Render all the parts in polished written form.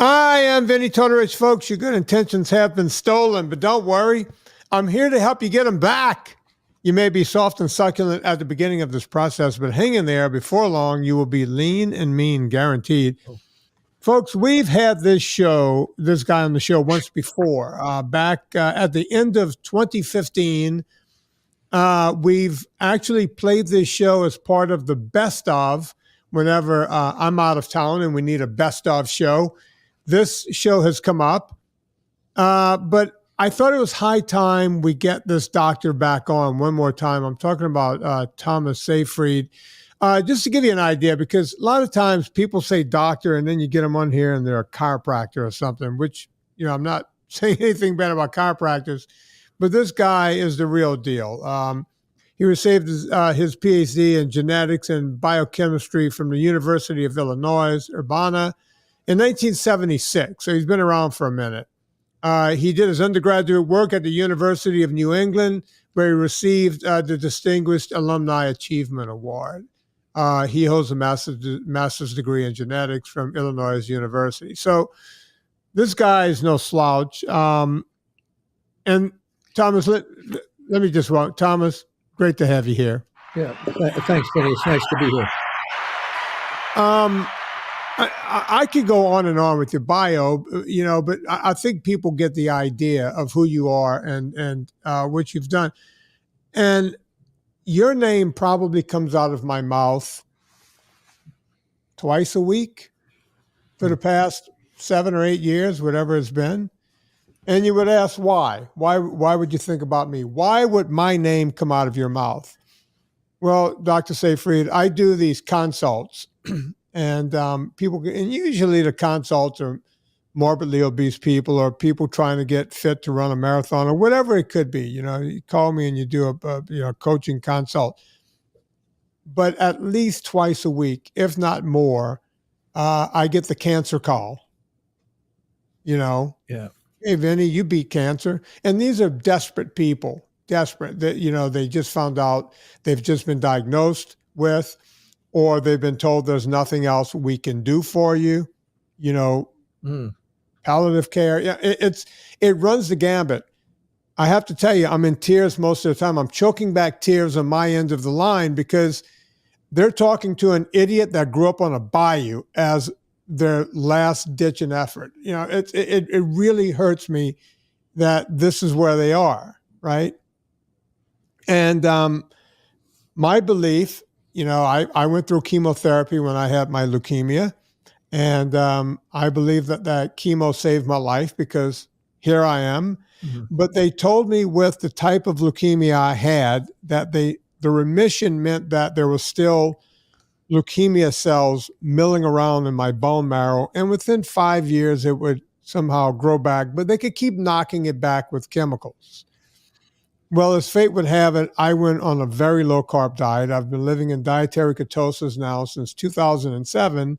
I am Vinnie Tortorich, folks. Your good intentions have been stolen, but don't worry. I'm here to help you get them back. You may be soft and succulent at the beginning of this process, but hang in there. Before long, you will be lean and mean, guaranteed. Folks, we've had this guy on the show once before, back at the end of 2015. We've actually played this show as part of the best of whenever I'm out of town and we need a best of show. This show has come up, but I thought it was high time we get this doctor back on one more time. I'm talking about Thomas Seyfried. Just to give you an idea, because a lot of times people say doctor and then you get them on here and they're a chiropractor or something, which, I'm not saying anything bad about chiropractors, but this guy is the real deal. He received his PhD in genetics and biochemistry from the University of Illinois, Urbana, in 1976. So he's been around for a minute. He did his undergraduate work at the University of New England, where he received the Distinguished Alumni Achievement Award. He holds a master's degree in genetics from Illinois University. So this guy is no slouch. And Thomas, let me just walk. Thomas, great to have you here. Yeah, thanks, Vinny. It's nice to be here. I could go on and on with your bio, but I think people get the idea of who you are and what you've done. And your name probably comes out of my mouth twice a week for the past 7 or 8 years, whatever it's been. And you would ask why? Why would you think about me? Why would my name come out of your mouth? Well, Dr. Seyfried, I do these consults and and usually the consults are morbidly obese people or people trying to get fit to run a marathon or whatever it could be. You call me and you do a coaching consult. But at least twice a week, if not more, I get the cancer call. Yeah. Hey, Vinny, you beat cancer. And these are desperate people, desperate that, they just found out they've just been diagnosed with, or they've been told there's nothing else we can do for you, palliative care. Yeah, it runs the gambit. I have to tell you, I'm in tears most of the time. I'm choking back tears on my end of the line because they're talking to an idiot that grew up on a bayou as their last ditching effort. It really hurts me that this is where they are, right? And my belief, I went through chemotherapy when I had my leukemia, and I believe that chemo saved my life because here I am. Mm-hmm. But they told me with the type of leukemia I had that the remission meant that there was still leukemia cells milling around in my bone marrow. And within 5 years, it would somehow grow back, but they could keep knocking it back with chemicals. Well, as fate would have it, I went on a very low carb diet. I've been living in dietary ketosis now since 2007.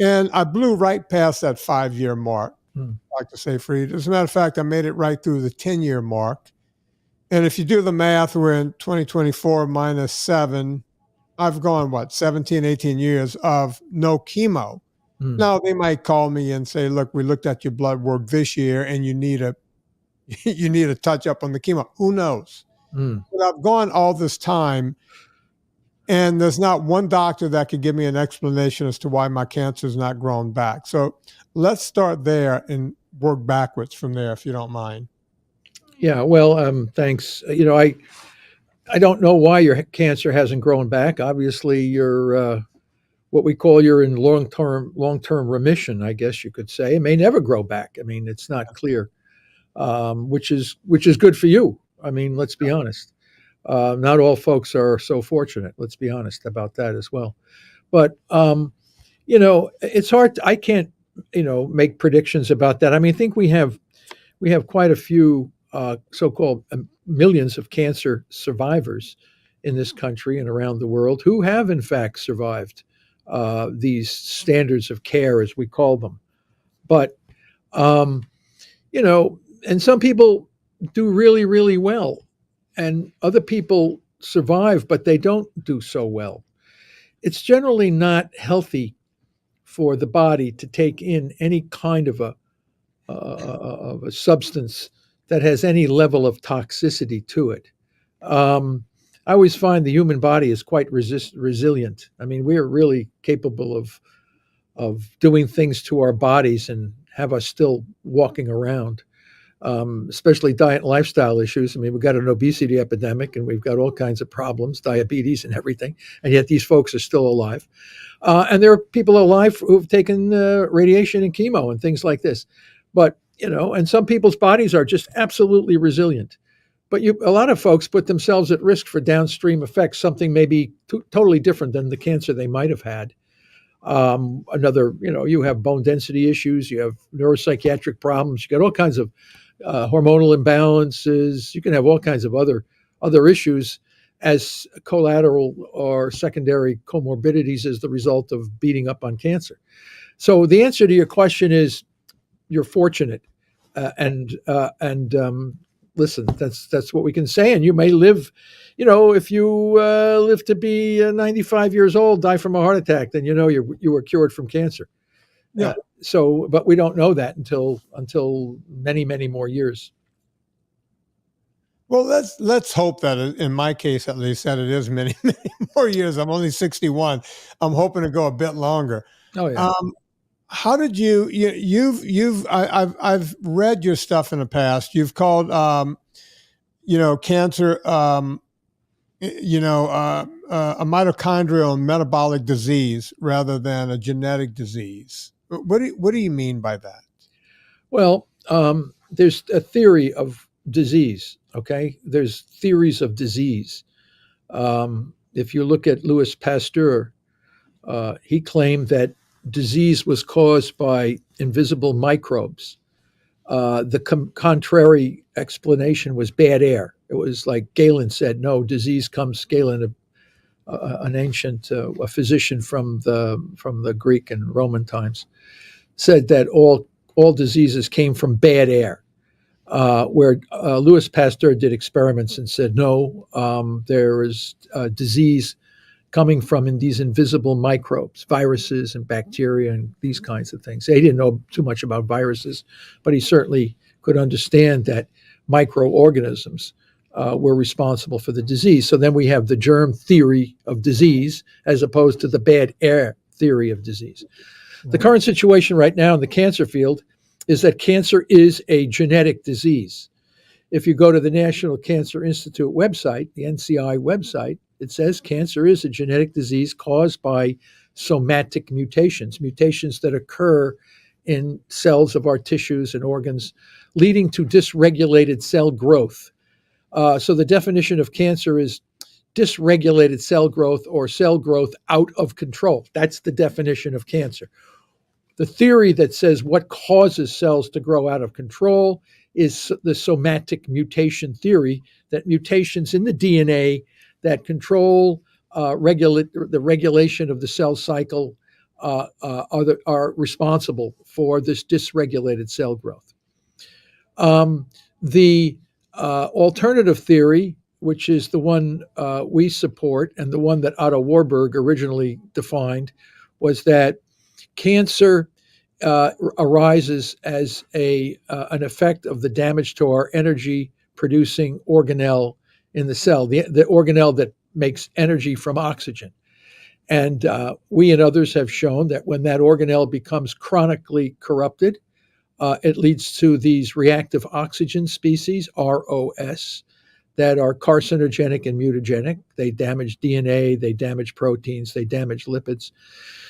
And I blew right past that 5-year mark, Dr. Seyfried. As a matter of fact, I made it right through the 10-year mark. And if you do the math, we're in 2024 minus 7. I've gone, 17, 18 years of no chemo. Now, they might call me and say, look, we looked at your blood work this year and you need a touch up on the chemo. Who knows? But I've gone all this time and there's not one doctor that could give me an explanation as to why my cancer is not grown back. So let's start there and work backwards from there, if you don't mind. Yeah, well, thanks. I don't know why your cancer hasn't grown back. Obviously, you're you're in long-term remission, I guess you could say. It may never grow back. I mean, it's not clear, which is good for you. I mean, let's be honest. Not all folks are so fortunate. Let's be honest about that as well. But it's hard. I can't make predictions about that. I mean, I think we have quite a few so-called millions of cancer survivors in this country and around the world who have in fact survived these standards of care, as we call them. But, and some people do really, really well, and other people survive, but they don't do so well. It's generally not healthy for the body to take in any kind of a substance that has any level of toxicity to it. I always find the human body is quite resilient. I mean, we are really capable of doing things to our bodies and have us still walking around. Especially diet and lifestyle issues. I mean, we've got an obesity epidemic and we've got all kinds of problems, diabetes and everything, and yet these folks are still alive. And there are people alive who've taken radiation and chemo and things like this. But, and some people's bodies are just absolutely resilient. But a lot of folks put themselves at risk for downstream effects, something maybe totally different than the cancer they might have had. You have bone density issues, you have neuropsychiatric problems, you got all kinds of hormonal imbalances. You can have all kinds of other issues as collateral or secondary comorbidities as the result of beating up on cancer. So the answer to your question is you're fortunate, and listen, that's what we can say. And you may live, if you live to be 95 years old, die from a heart attack, then you were cured from cancer. Yeah. But we don't know that until many, many more years. Well, let's hope that, in my case at least, that it is many, many more years. I'm only 61. I'm hoping to go a bit longer. Oh yeah. How did I've read your stuff in the past. You've called cancer a mitochondrial and metabolic disease rather than a genetic disease. What do you mean by that? Well, there's a theory of disease. Okay, there's theories of disease. If you look at Louis Pasteur, he claimed that disease was caused by invisible microbes. The contrary explanation was bad air. It was like Galen said, no, disease comes, Galen, an ancient a physician from the Greek and Roman times, said that all diseases came from bad air. Where Louis Pasteur did experiments and said, no, there is disease coming from these invisible microbes, viruses and bacteria and these kinds of things. He didn't know too much about viruses, but he certainly could understand that microorganisms were responsible for the disease. So then we have the germ theory of disease as opposed to the bad air theory of disease. The current situation right now in the cancer field is that cancer is a genetic disease. If you go to the National Cancer Institute website, the NCI website, it says cancer is a genetic disease caused by somatic mutations that occur in cells of our tissues and organs, leading to dysregulated cell growth. So the definition of cancer is dysregulated cell growth or cell growth out of control. That's the definition of cancer. The theory that says what causes cells to grow out of control is the somatic mutation theory, that mutations in the DNA that control the regulation of the cell cycle are responsible for this dysregulated cell growth. The alternative theory, which is the one we support and the one that Otto Warburg originally defined, was that cancer arises as an effect of the damage to our energy-producing organelle in the cell, the organelle that makes energy from oxygen. And we and others have shown that when that organelle becomes chronically corrupted, it leads to these reactive oxygen species, ROS, that are carcinogenic and mutagenic. They damage DNA, they damage proteins, they damage lipids.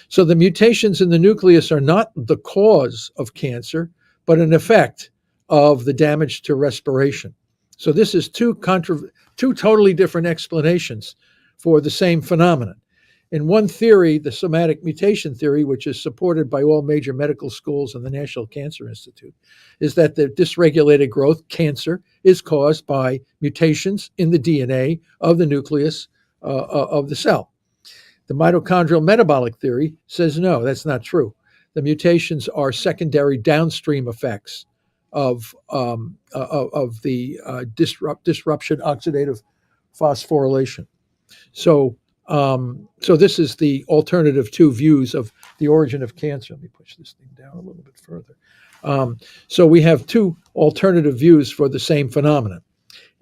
So the mutations in the nucleus are not the cause of cancer, but an effect of the damage to respiration. So this is two totally different explanations for the same phenomenon. In one theory, the somatic mutation theory, which is supported by all major medical schools and the National Cancer Institute, is that the dysregulated growth, cancer, is caused by mutations in the DNA of the nucleus of the cell. The mitochondrial metabolic theory says no, that's not true. The mutations are secondary downstream effects of the disruption, oxidative phosphorylation. So So this is the alternative two views of the origin of cancer. Let me push this thing down a little bit further. So we have two alternative views for the same phenomenon.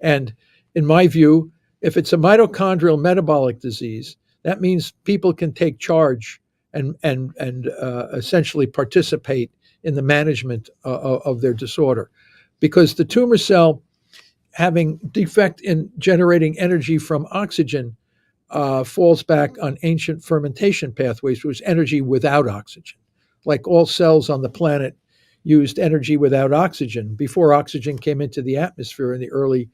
And in my view, if it's a mitochondrial metabolic disease, that means people can take charge and essentially participate in the management of their disorder, because the tumor cell, having defect in generating energy from oxygen, falls back on ancient fermentation pathways, which is energy without oxygen. Like all cells on the planet used energy without oxygen before oxygen came into the atmosphere in the early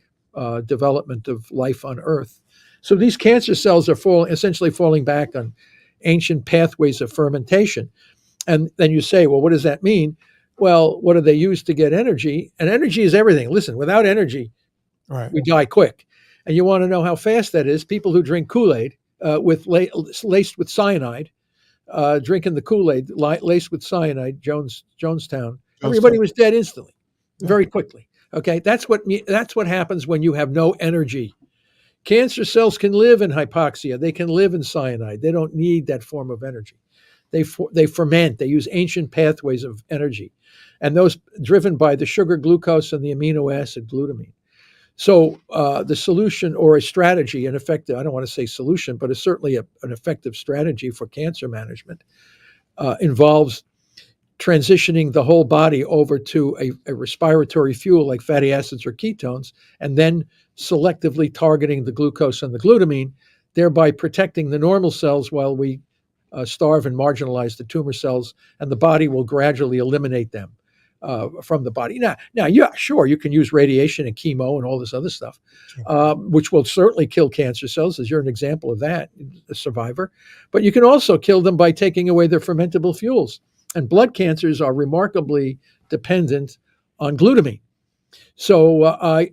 development of life on Earth. So these cancer cells are essentially falling back on ancient pathways of fermentation. And then you say, well, what does that mean? Well, what do they use to get energy? And energy is everything. Listen, without energy, we die quick. And you want to know how fast that is? People who drink Kool-Aid laced with cyanide, drinking the Kool-Aid laced with cyanide, Jonestown, everybody was dead instantly, very quickly. Okay, that's what happens when you have no energy. Cancer cells can live in hypoxia. They can live in cyanide. They don't need that form of energy. They ferment. They use ancient pathways of energy, and those driven by the sugar glucose and the amino acid glutamine. So the solution, or a strategy, an effective, I don't want to say solution, but it's certainly an effective strategy for cancer management, involves transitioning the whole body over to a respiratory fuel like fatty acids or ketones, and then selectively targeting the glucose and the glutamine, thereby protecting the normal cells while we starve and marginalize the tumor cells, and the body will gradually eliminate them from the body. Now, yeah, sure, you can use radiation and chemo and all this other stuff, which will certainly kill cancer cells, as you're an example of that, a survivor. But you can also kill them by taking away their fermentable fuels. And blood cancers are remarkably dependent on glutamine,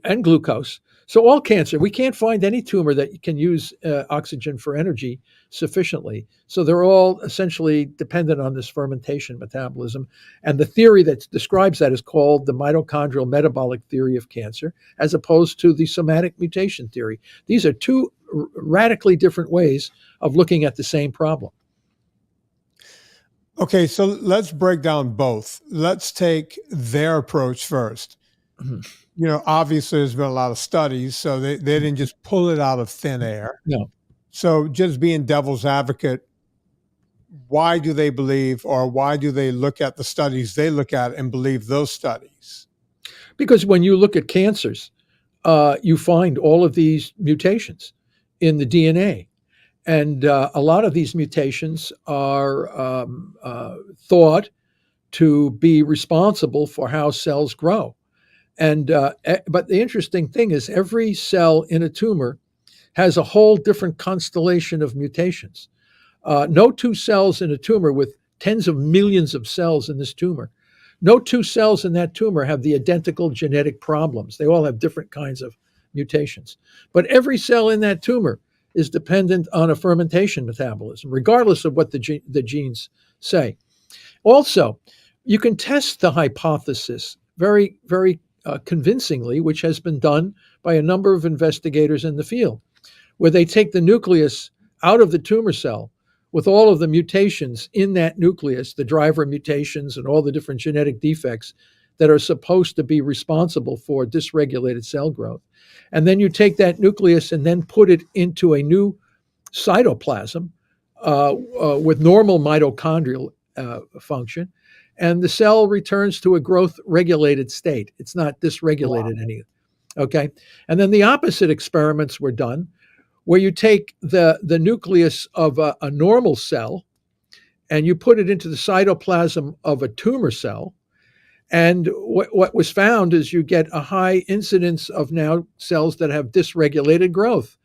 and glucose. So all cancer, we can't find any tumor that can use oxygen for energy sufficiently. So they're all essentially dependent on this fermentation metabolism. And the theory that describes that is called the mitochondrial metabolic theory of cancer, as opposed to the somatic mutation theory. These are two radically different ways of looking at the same problem. Okay, so let's break down both. Let's take their approach first. Mm-hmm. Obviously there's been a lot of studies, so they didn't just pull it out of thin air. No. So just being devil's advocate, why do they believe, or why do they look at the studies they look at and believe those studies? Because when you look at cancers, you find all of these mutations in the DNA. And a lot of these mutations are thought to be responsible for how cells grow. And but the interesting thing is, every cell in a tumor has a whole different constellation of mutations. No two cells in a tumor with tens of millions of cells in this tumor, no two cells in that tumor have the identical genetic problems. They all have different kinds of mutations. But every cell in that tumor is dependent on a fermentation metabolism, regardless of what the genes say. Also, you can test the hypothesis very, very convincingly, which has been done by a number of investigators in the field, where they take the nucleus out of the tumor cell with all of the mutations in that nucleus, the driver mutations and all the different genetic defects that are supposed to be responsible for dysregulated cell growth. And then you take that nucleus and then put it into a new cytoplasm with normal mitochondrial function, and the cell returns to a growth-regulated state. It's not dysregulated anymore. Okay? And then the opposite experiments were done, where you take the nucleus of a normal cell and you put it into the cytoplasm of a tumor cell. And what was found is you get a high incidence of now cells that have dysregulated growth,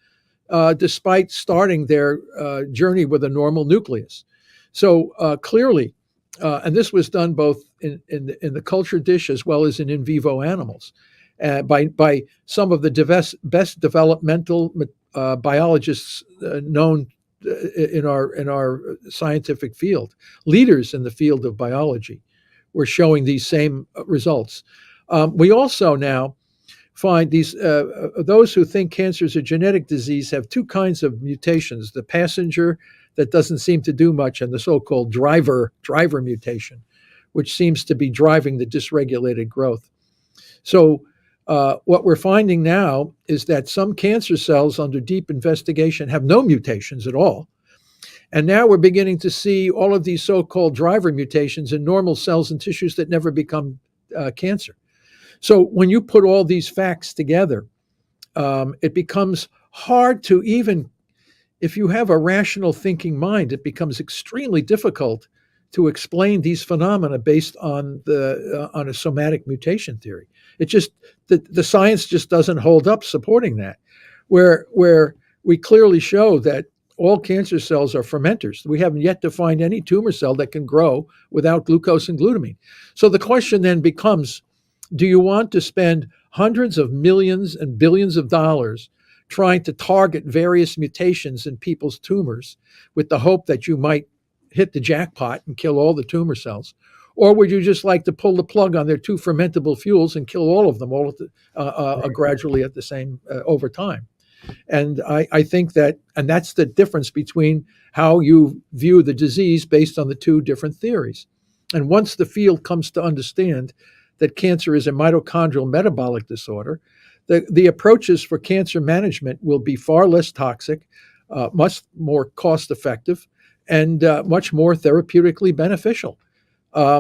despite starting their journey with a normal nucleus. So clearly, and this was done both in the culture dish as well as in vivo animals, by some of the best developmental biologists known in our scientific field, leaders in the field of biology, were showing these same results. We also now find those who think cancer is a genetic disease have two kinds of mutations: the passenger that doesn't seem to do much, and the so-called driver mutation, which seems to be driving the dysregulated growth. So what we're finding now is that some cancer cells under deep investigation have no mutations at all. And now we're beginning to see all of these so-called driver mutations in normal cells and tissues that never become cancer. So when you put all these facts together, it becomes hard to even, if you have a rational thinking mind, it becomes extremely difficult to explain these phenomena based on on a somatic mutation theory. It just, the science just doesn't hold up supporting that, where we clearly show that all cancer cells are fermenters. We haven't yet to find any tumor cell that can grow without glucose and glutamine. So the question then becomes, do you want to spend hundreds of millions and billions of dollars trying to target various mutations in people's tumors with the hope that you might hit the jackpot and kill all the tumor cells? Or would you just like to pull the plug on their two fermentable fuels and kill all of them gradually at the same over time? And I think and that's the difference between how you view the disease based on the two different theories. And once the field comes to understand that cancer is a mitochondrial metabolic disorder, the approaches for cancer management will be far less toxic, much more cost effective, and much more therapeutically beneficial. I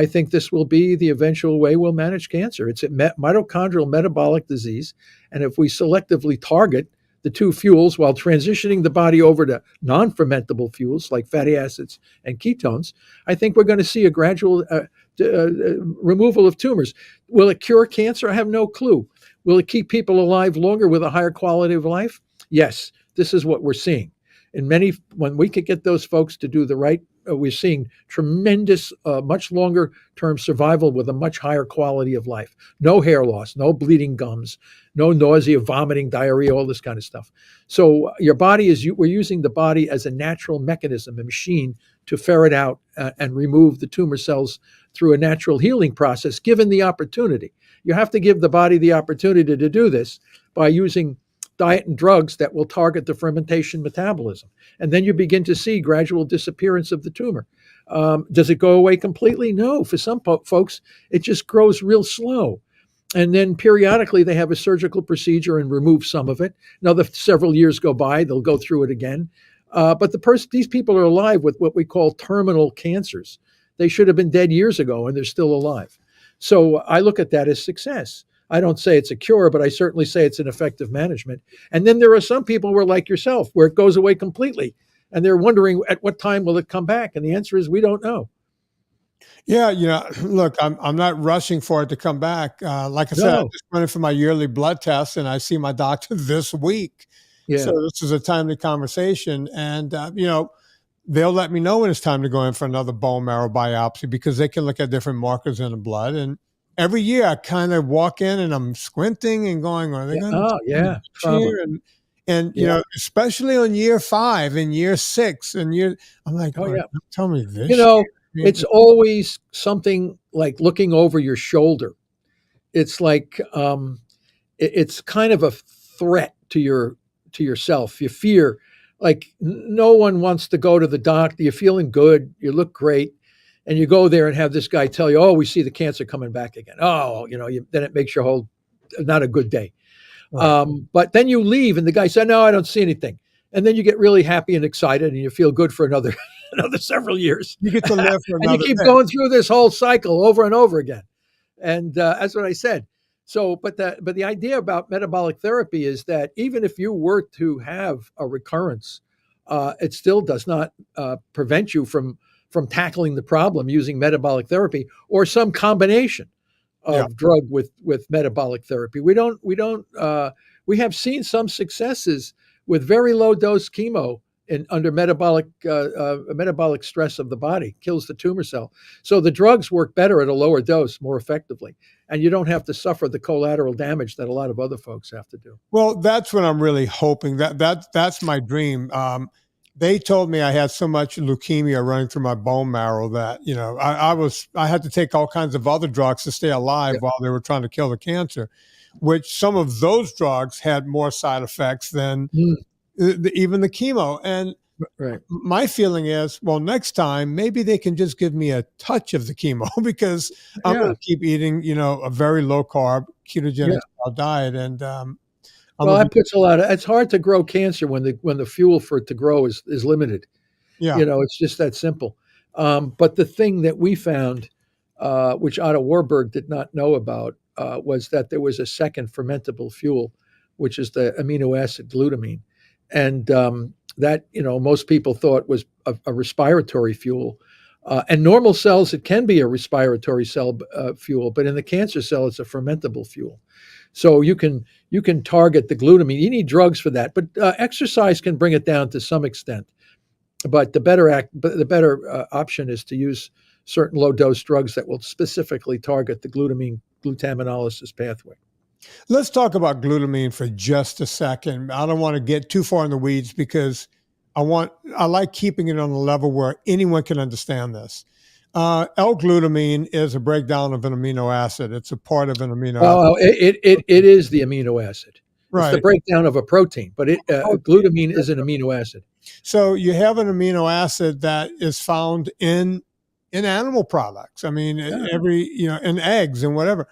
think this will be the eventual way we'll manage cancer. It's a mitochondrial metabolic disease. And if we selectively target the two fuels while transitioning the body over to non-fermentable fuels like fatty acids and ketones, I think we're going to see a gradual removal of tumors. Will it cure cancer? I have no clue. Will it keep people alive longer with a higher quality of life? Yes, this is what we're seeing. When we could get those folks to do the right, we're seeing tremendous, much longer term survival with a much higher quality of life. No hair loss, no bleeding gums, no nausea, vomiting, diarrhea, all this kind of stuff. So your body we're using the body as a natural mechanism, a machine to ferret out and remove the tumor cells through a natural healing process, given the opportunity. You have to give the body the opportunity to do this by using diet and drugs that will target the fermentation metabolism. And then you begin to see gradual disappearance of the tumor. Does it go away completely? No. For some folks, it just grows real slow. And then periodically they have a surgical procedure and remove some of it. Another several years go by, they'll go through it again. But these people are alive with what we call terminal cancers. They should have been dead years ago and they're still alive. So I look at that as success. I don't say it's a cure, but I certainly say it's an effective management. And then there are some people who are like yourself, where it goes away completely. And they're wondering at what time will it come back? And the answer is we don't know. Yeah, look, I'm not rushing for it to come back. Like I said, I'm just running for my yearly blood test, and I see my doctor this week. Yeah. So this is a timely conversation. And, they'll let me know when it's time to go in for another bone marrow biopsy, because they can look at different markers in the blood. And every year I kind of walk in and I'm squinting and going, are they going to here? And especially on year 5 and year 6 and I'm like, tell me this. It's always something like looking over your shoulder. It's like it's kind of a threat to yourself. You fear, like no one wants to go to the doctor. You're feeling good. You look great. And you go there and have this guy tell you, oh, we see the cancer coming back again. Oh, then it makes your whole, not a good day. Right. But then you leave and the guy said, no, I don't see anything. And then you get really happy and excited and you feel good for another several years. You get to live for another and you keep going through this whole cycle over and over again. And that's what I said. So, but the idea about metabolic therapy is that even if you were to have a recurrence, it still does not prevent you from tackling the problem using metabolic therapy or some combination of drug with metabolic therapy. We have seen some successes with very low dose chemo under metabolic stress of the body, kills the tumor cell. So the drugs work better at a lower dose, more effectively, and you don't have to suffer the collateral damage that a lot of other folks have to do. Well, that's what I'm really hoping. That's my dream. they told me I had so much leukemia running through my bone marrow that, I had to take all kinds of other drugs to stay alive Yeah. while they were trying to kill the cancer, which some of those drugs had more side effects than Mm, even the chemo. And right. my feeling is, well, next time maybe they can just give me a touch of the chemo because I'm going Yeah. to keep eating, a very low carb ketogenic Yeah. style diet, and I'm Well, gonna be, that puts a lot of. It's hard to grow cancer when the fuel for it to grow is limited. yeah. It's just that simple. But the thing that we found, which Otto Warburg did not know about, was that there was a second fermentable fuel, which is the amino acid glutamine, and that most people thought was a respiratory fuel. And normal cells, it can be a respiratory cell fuel, but in the cancer cell, it's a fermentable fuel. So you can target the glutamine. You need drugs for that, but exercise can bring it down to some extent. But the better option is to use certain low dose drugs that will specifically target the glutamine glutaminolysis pathway. Let's talk about glutamine for just a second. I don't want to get too far in the weeds because I like keeping it on a level where anyone can understand this. L-glutamine is a breakdown of an amino acid. It's a part of an amino acid. Oh, it is the amino acid. It's the Right. breakdown of a protein, but glutamine is an amino acid. So you have an amino acid that is found in animal products. I mean, Yeah. in eggs and whatever.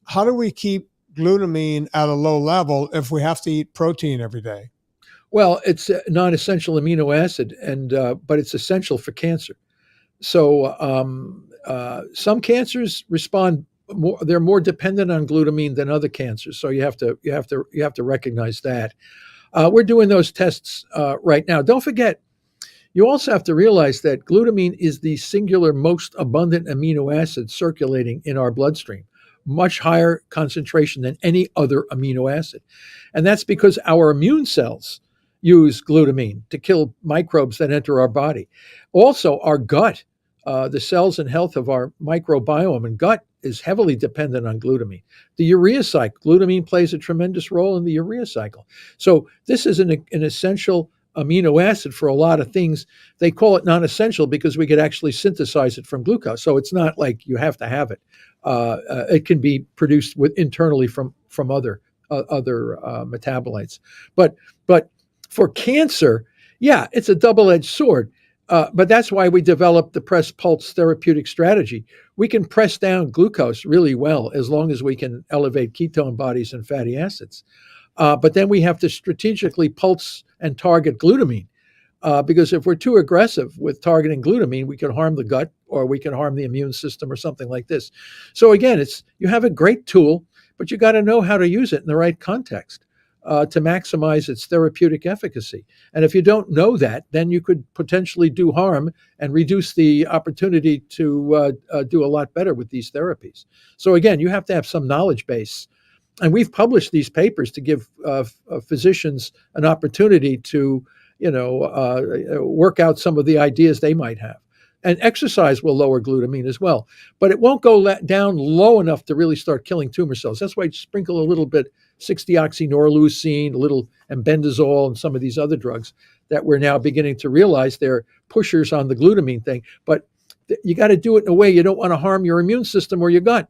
How do we keep glutamine at a low level if we have to eat protein every day? Well, it's a non-essential amino acid, and but it's essential for cancer. So some cancers respond more; they're more dependent on glutamine than other cancers. So you have to recognize that. We're doing those tests right now. Don't forget, you also have to realize that glutamine is the singular most abundant amino acid circulating in our bloodstream, much higher concentration than any other amino acid. And that's because our immune cells use glutamine to kill microbes that enter our body. Also, our gut, the cells and health of our microbiome and gut is heavily dependent on glutamine. The urea cycle, glutamine plays a tremendous role in the urea cycle. So this is an essential amino acid for a lot of things. They call it non-essential because we could actually synthesize it from glucose. So it's not like you have to have it. It can be produced internally from other metabolites. But for cancer, yeah, it's a double-edged sword. But that's why we developed the press pulse therapeutic strategy. We can press down glucose really well as long as we can elevate ketone bodies and fatty acids. But then we have to strategically pulse and target glutamine. Because if we're too aggressive with targeting glutamine, we can harm the gut or we can harm the immune system or something like this. So again, you have a great tool, but you got to know how to use it in the right context to maximize its therapeutic efficacy. And if you don't know that, then you could potentially do harm and reduce the opportunity to do a lot better with these therapies. So again, you have to have some knowledge base. And we've published these papers to give physicians an opportunity to work out some of the ideas they might have. And exercise will lower glutamine as well, but it won't go down low enough to really start killing tumor cells. That's why you sprinkle a little bit 6-deoxynorlucine, a little embendazole, and some of these other drugs that we're now beginning to realize they're pushers on the glutamine thing. But you got to do it in a way you don't want to harm your immune system or your gut.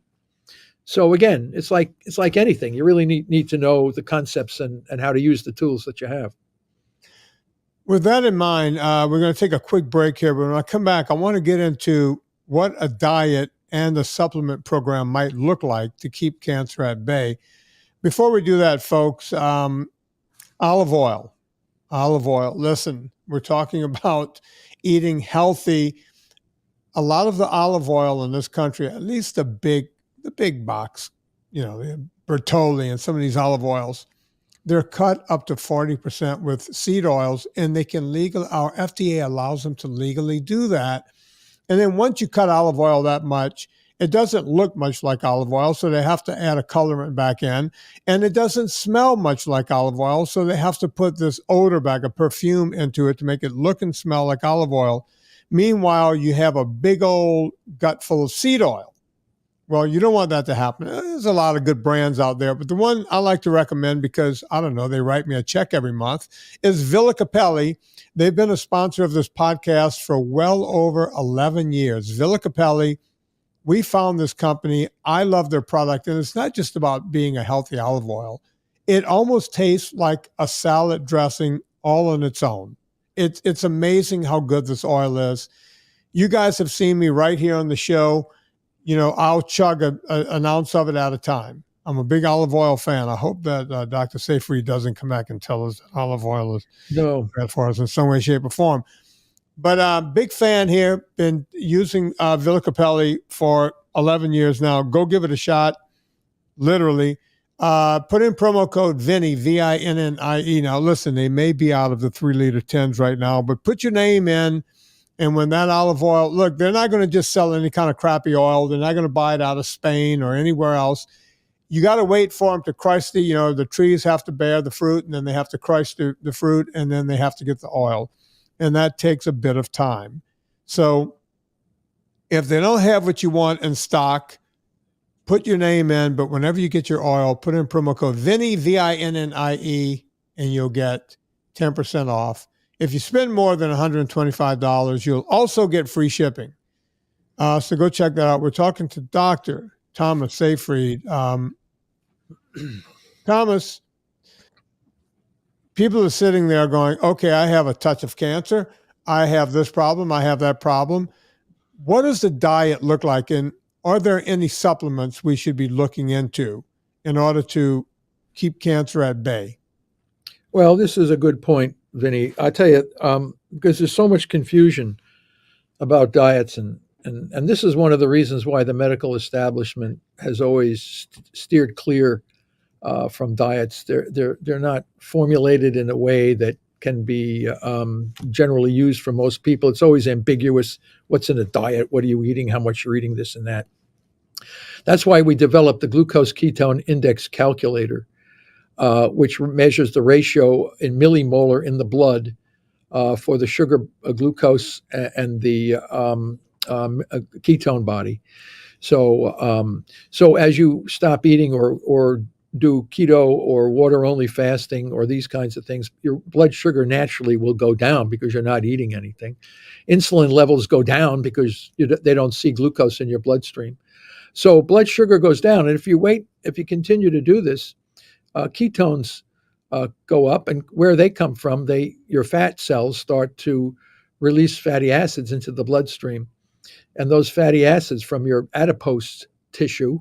So again, it's like anything. You really need to know the concepts and how to use the tools that you have. With that in mind, we're going to take a quick break here. But when I come back, I want to get into what a diet and a supplement program might look like to keep cancer at bay. Before we do that, folks, olive oil. Olive oil. Listen, we're talking about eating healthy. A lot of the olive oil in this country, at least the big box, the Bertolli and some of these olive oils, they're cut up to 40% with seed oils, and our FDA allows them to legally do that. And then once you cut olive oil that much, it doesn't look much like olive oil, so they have to add a colorant back in. And it doesn't smell much like olive oil, so they have to put this odor back, a perfume into it to make it look and smell like olive oil. Meanwhile, you have a big old gut full of seed oil. Well, you don't want that to happen. There's a lot of good brands out there, but the one I like to recommend because, I don't know, they write me a check every month is Villa Capelli. They've been a sponsor of this podcast for well over 11 years. Villa Capelli, we found this company. I love their product, and it's not just about being a healthy olive oil. It almost tastes like a salad dressing all on its own. It's amazing how good this oil is. You guys have seen me right here on the show. I'll chug an ounce of it at a time. I'm a big olive oil fan. I hope that Dr. Seyfried doesn't come back and tell us that olive oil is bad for us in some way, shape, or form. But big fan here. Been using Villa Capelli for 11 years now. Go give it a shot, literally. Put in promo code Vinnie, Vinnie. Now, listen, they may be out of the 3-liter tins right now, but put your name in. And when that olive oil, look, they're not going to just sell any kind of crappy oil. They're not going to buy it out of Spain or anywhere else. You got to wait for them to crush the trees have to bear the fruit, and then they have to crush the fruit, and then they have to get the oil. And that takes a bit of time. So if they don't have what you want in stock, put your name in. But whenever you get your oil, put in promo code Vinnie, Vinnie, and you'll get 10% off. If you spend more than $125, you'll also get free shipping. So go check that out. We're talking to Dr. Thomas Seyfried. Thomas, people are sitting there going, okay, I have a touch of cancer. I have this problem. I have that problem. What does the diet look like? And are there any supplements we should be looking into in order to keep cancer at bay? Well, this is a good point, Vinny. I tell you, because there's so much confusion about diets, and this is one of the reasons why the medical establishment has always steered clear from diets. They're not formulated in a way that can be generally used for most people. It's always ambiguous. What's in a diet? What are you eating? How much you're eating this and that. That's why we developed the glucose ketone index calculator, which measures the ratio in millimolar in the blood for the sugar glucose and the ketone body. So as you stop eating or do keto or water-only fasting or these kinds of things, your blood sugar naturally will go down because you're not eating anything. Insulin levels go down because they don't see glucose in your bloodstream. So blood sugar goes down. And if you continue to do this, ketones go up, and where they come from, your fat cells start to release fatty acids into the bloodstream, and those fatty acids from your adipose tissue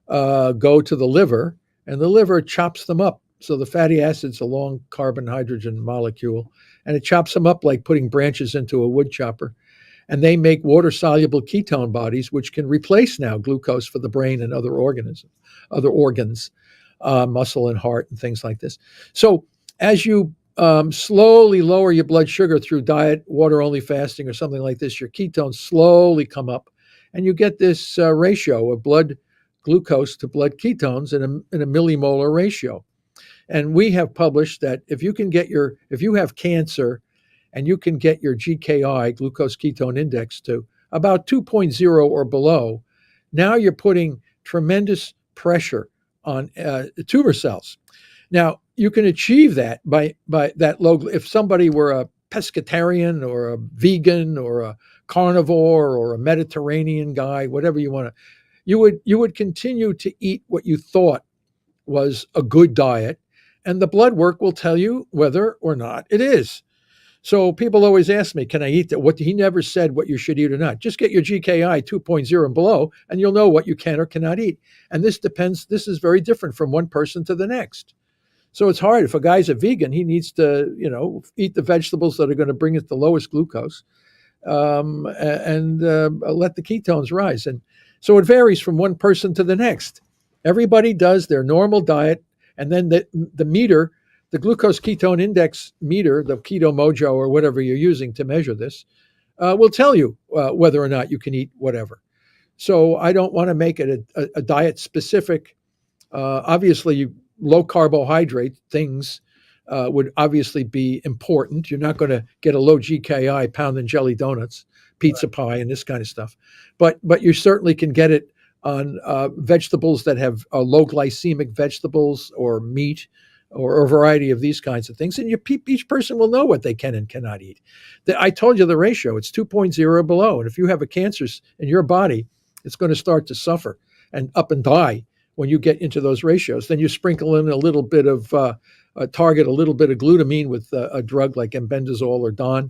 go to the liver, and the liver chops them up. So the fatty acids, a long carbon-hydrogen molecule, and it chops them up like putting branches into a wood chopper, and they make water-soluble ketone bodies, which can replace now glucose for the brain and other organs. Muscle and heart and things like this. So as you slowly lower your blood sugar through diet, water-only fasting or something like this, your ketones slowly come up, and you get this ratio of blood glucose to blood ketones in a millimolar ratio. And we have published that if you have cancer and you can get your GKI, glucose ketone index, to about 2.0 or below, now you're putting tremendous pressure on tumor cells. Now, you can achieve that by that low. If somebody were a pescatarian or a vegan or a carnivore or a Mediterranean guy, whatever you want to, you would continue to eat what you thought was a good diet, and the blood work will tell you whether or not it is. So people always ask me, can I eat that? He never said what you should eat or not. Just get your GKI 2.0 and below, and you'll know what you can or cannot eat. And this is very different from one person to the next. So it's hard. If a guy's a vegan, he needs to, eat the vegetables that are going to bring it the lowest glucose, and let the ketones rise. And so it varies from one person to the next. Everybody does their normal diet, and then the meter, the glucose ketone index meter, the Keto Mojo or whatever you're using to measure this, will tell you whether or not you can eat whatever. So I don't want to make it a diet specific. Obviously, low carbohydrate things would obviously be important. You're not going to get a low GKI pound and jelly donuts, pizza pie, and this kind of stuff. But you certainly can get it on vegetables that have low glycemic vegetables or meat or a variety of these kinds of things. And each person will know what they can and cannot eat. I told you the ratio, it's 2.0 below. And if you have a cancer in your body, it's going to start to suffer and up and die when you get into those ratios. Then you sprinkle in a little bit of, target a little bit of glutamine with a drug like embendazole or Don,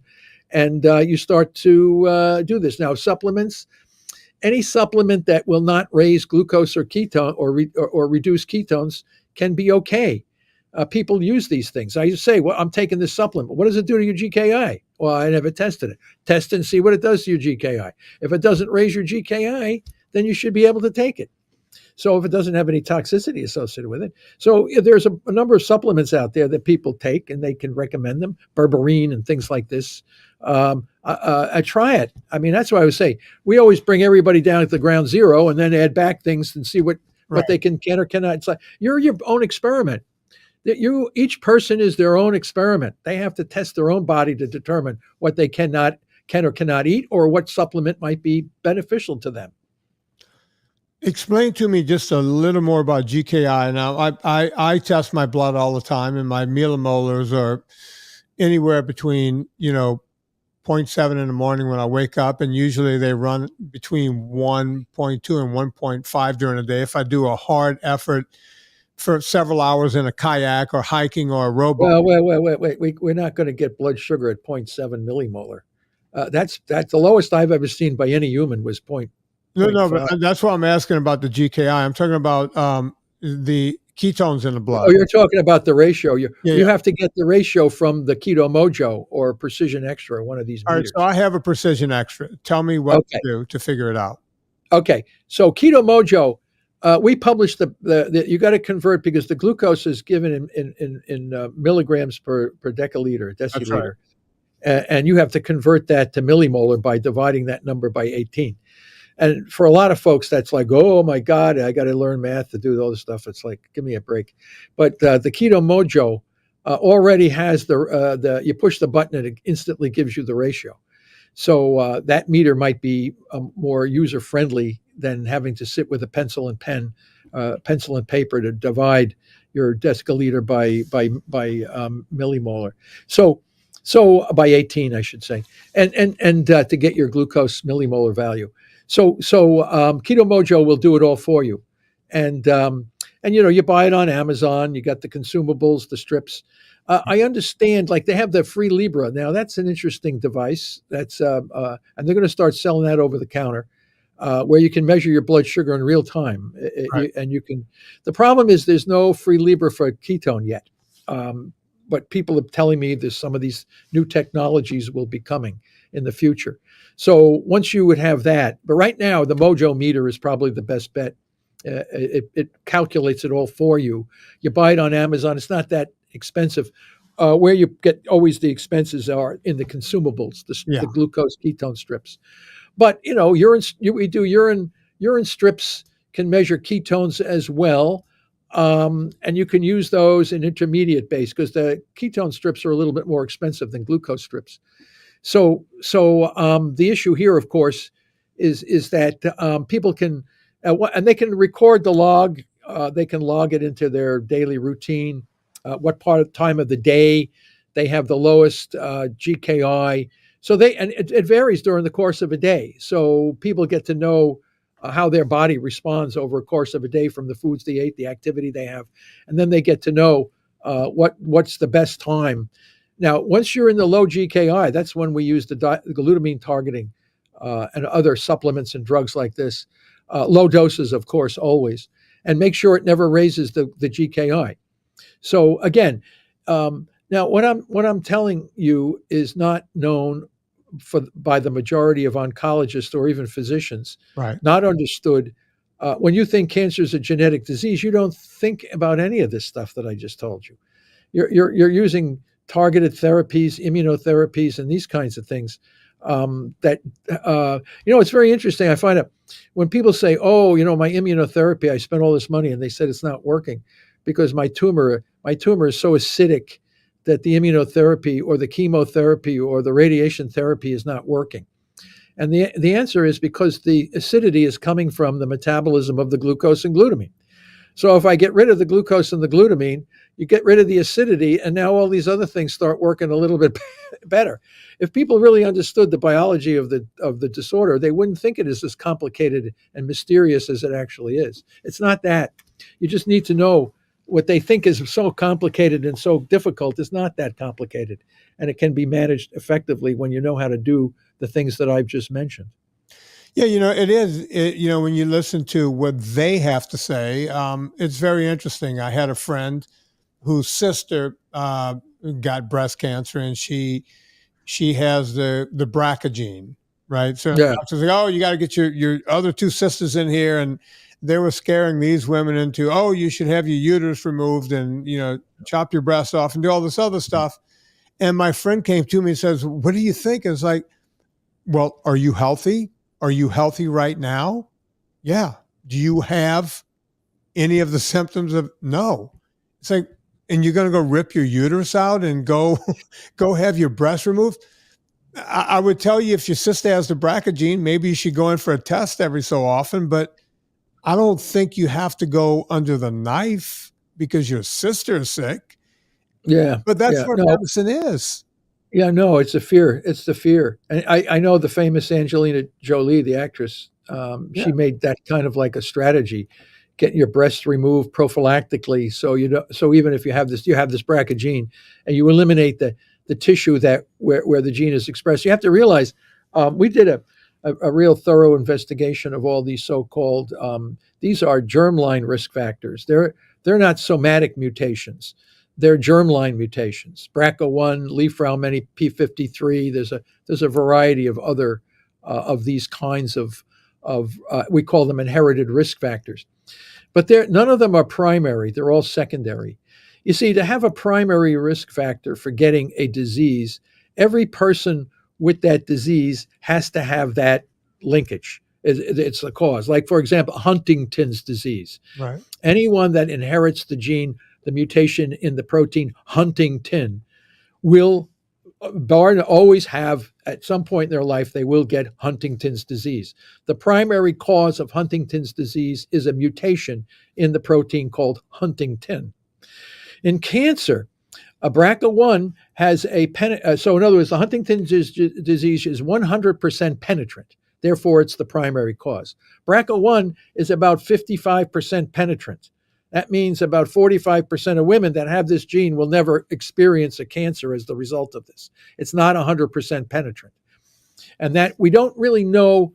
and you start to do this. Now, supplements, any supplement that will not raise glucose or ketone or reduce ketones can be okay. People use these things. I used to say, well, I'm taking this supplement. What does it do to your GKI? Well, I never tested it. Test it and see what it does to your GKI. If it doesn't raise your GKI, then you should be able to take it. So if it doesn't have any toxicity associated with it. So there's a number of supplements out there that people take and they can recommend them, berberine and things like this. Try it. I mean, that's what I would say. We always bring everybody down at the ground zero and then add back things and see what they can or cannot. It's like you're your own experiment. Each person is their own experiment. They have to test their own body to determine what they can or cannot eat, or what supplement might be beneficial to them. Explain to me just a little more about GKI. Now, I test my blood all the time, and my millimolars are anywhere between 0.7 in the morning when I wake up, and usually they run between 1.2 and 1.5 during the day. If I do a hard effort for several hours in a kayak or hiking or a rowboat. Well, wait. We're not going to get blood sugar at 0.7 millimolar. That's the lowest I've ever seen by any human was point. No, but that's what I'm asking about the GKI. I'm talking about the ketones in the blood. Oh, you're talking about the ratio. You have to get the ratio from the Keto Mojo or Precision Extra, one of these meters. All right, so I have a Precision Extra. Tell me what to do to figure it out. Okay, so Keto Mojo, we published the you got to convert because the glucose is given in milligrams per deciliter. That's right. And you have to convert that to millimolar by dividing that number by 18. And for a lot of folks, that's like, oh my God, I got to learn math to do all this stuff. It's like, give me a break. But the Keto Mojo already has the you push the button and it instantly gives you the ratio. So that meter might be more user friendly than having to sit with a pencil and paper to divide your deciliter by millimolar. So by 18, I should say, and to get your glucose millimolar value. So Keto Mojo will do it all for you, and you buy it on Amazon. You got the consumables, the strips. I understand, like they have the free Libra now. That's an interesting device. That's and they're going to start selling that over the counter, where you can measure your blood sugar in real time, Right. and you can. The problem is there's no free Libra for ketone yet, but people are telling me there's some of these new technologies will be coming in the future. So once you would have that, but right now the Mojo meter is probably the best bet. It calculates it all for you. You buy it on Amazon. It's not that expensive. Where you get always the expenses are in the consumables, the glucose ketone strips. But we do urine strips can measure ketones as well, and you can use those in intermediate base because the ketone strips are a little bit more expensive than glucose strips. So the issue here, of course, is that people can and they can record the log. They can log it into their daily routine. What time of the day they have the lowest GKI. So it varies during the course of a day. So people get to know how their body responds over a course of a day from the foods they ate, the activity they have, and then they get to know what's the best time. Now, once you're in the low GKI, that's when we use the glutamine targeting and other supplements and drugs like this. Low doses, of course, always, and make sure it never raises the GKI. So again, now what I'm telling you is not known by the majority of oncologists or even physicians. Right. Not understood. When you think cancer is a genetic disease, you don't think about any of this stuff that I just told you. You're using targeted therapies, immunotherapies, and these kinds of things. It's very interesting. I find out when people say, "Oh, my immunotherapy, I spent all this money," and they said it's not working because my tumor is so acidic that the immunotherapy or the chemotherapy or the radiation therapy is not working. And the answer is because the acidity is coming from the metabolism of the glucose and glutamine. So if I get rid of the glucose and the glutamine, you get rid of the acidity, and now all these other things start working a little bit better. If people really understood the biology of the disorder, they wouldn't think it is as complicated and mysterious as it actually is. It's not that. You just need to know what they think is so complicated and so difficult is not that complicated, and it can be managed effectively when you know how to do the things that I've just mentioned. Yeah, it is. When you listen to what they have to say, it's very interesting. I had a friend whose sister got breast cancer, and she has the BRCA gene, right? So Yeah. doctors like, oh, you got to get your other two sisters in here, and they were scaring these women into, oh, you should have your uterus removed and chop your breast off and do all this other stuff. And my friend came to me and says, "What do you think?" And it's like, well, are you healthy? Are you healthy right now? Yeah. Do you have any of the symptoms of no? It's like, and you're going to go rip your uterus out and go have your breast removed? I would tell you if your sister has the BRCA gene, maybe you should go in for a test every so often, but I don't think you have to go under the knife because your sister is sick. Yeah. But that's what No. medicine is. Yeah, no, it's a fear. It's the fear. And I know the famous Angelina Jolie, the actress, she made that kind of like a strategy, getting your breasts removed prophylactically. So even if you have this BRCA gene and you eliminate the tissue where the gene is expressed, you have to realize we did a real thorough investigation of all these so-called, these are germline risk factors. They're not somatic mutations. They're germline mutations, BRCA1, Li-Fraumeni, P53. There's a variety of other of these kinds of we call them inherited risk factors, but none of them are primary. They're all secondary. You see, to have a primary risk factor for getting a disease, every person with that disease has to have that linkage. It's the cause. Like, for example, Huntington's disease. Right. Anyone that inherits the gene, the mutation in the protein huntingtin, will always have, at some point in their life, they will get Huntington's disease. The primary cause of Huntington's disease is a mutation in the protein called huntingtin. In cancer, a BRCA1 has so in other words, the Huntington's disease is 100% penetrant. Therefore, it's the primary cause. BRCA1 is about 55% penetrant. That means about 45% of women that have this gene will never experience a cancer as the result of this. It's not 100% penetrant. And that we don't really know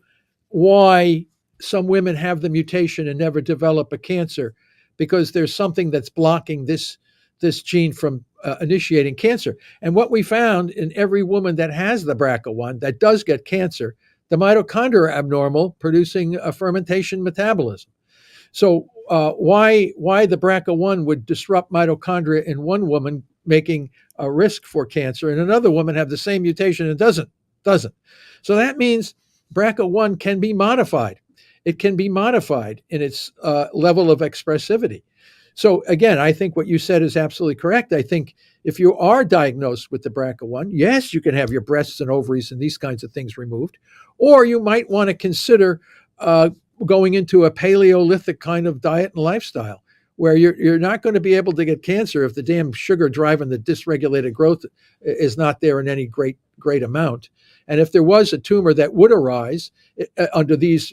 why some women have the mutation and never develop a cancer, because there's something that's blocking this gene from initiating cancer. And what we found in every woman that has the BRCA1 that does get cancer, the mitochondria are abnormal, producing a fermentation metabolism. So why the BRCA1 would disrupt mitochondria in one woman, making a risk for cancer, and another woman have the same mutation and doesn't. So that means BRCA1 can be modified. It can be modified in its level of expressivity. So again, I think what you said is absolutely correct. I think if you are diagnosed with the BRCA1, yes, you can have your breasts and ovaries and these kinds of things removed, or you might want to consider going into a Paleolithic kind of diet and lifestyle, where you're not going to be able to get cancer if the damn sugar driving the dysregulated growth is not there in any great amount. And if there was a tumor that would arise under these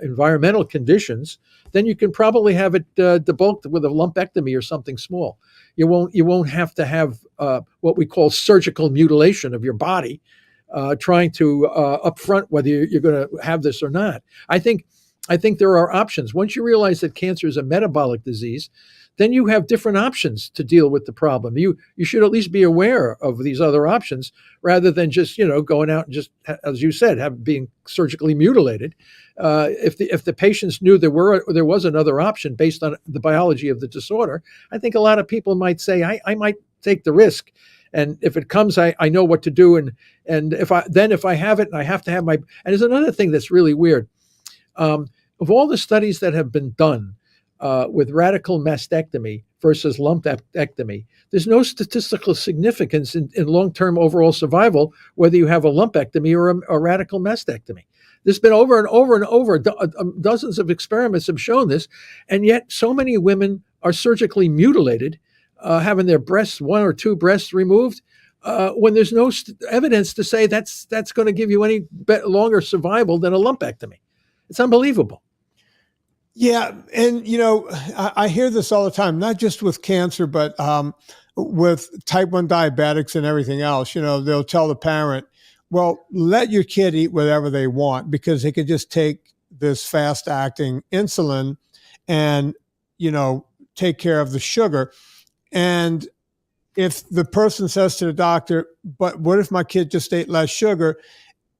environmental conditions, then you can probably have it debulked with a lumpectomy or something small. You won't have to have what we call surgical mutilation of your body, trying to upfront whether you're going to have this or not. I think there are options. Once you realize that cancer is a metabolic disease, then you have different options to deal with the problem. You should at least be aware of these other options rather than just going out and just, as you said, being surgically mutilated. If the patients knew there was another option based on the biology of the disorder, I think a lot of people might say, I might take the risk. And if it comes, I know what to do. And if I have it and I have to have and there's another thing that's really weird. Of all the studies that have been done with radical mastectomy versus lumpectomy. There's no statistical significance in long-term overall survival, whether you have a lumpectomy or a radical mastectomy. There's been over and over and over, dozens of experiments have shown this, and yet so many women are surgically mutilated, having their breasts, one or two breasts removed, when there's no evidence to say that's going to give you any longer survival than a lumpectomy. It's unbelievable. Yeah, and I hear this all the time, not just with cancer, but with type 1 diabetics and everything else. They'll tell the parent, well, let your kid eat whatever they want because they could just take this fast-acting insulin and, take care of the sugar. And if the person says to the doctor, but what if my kid just ate less sugar?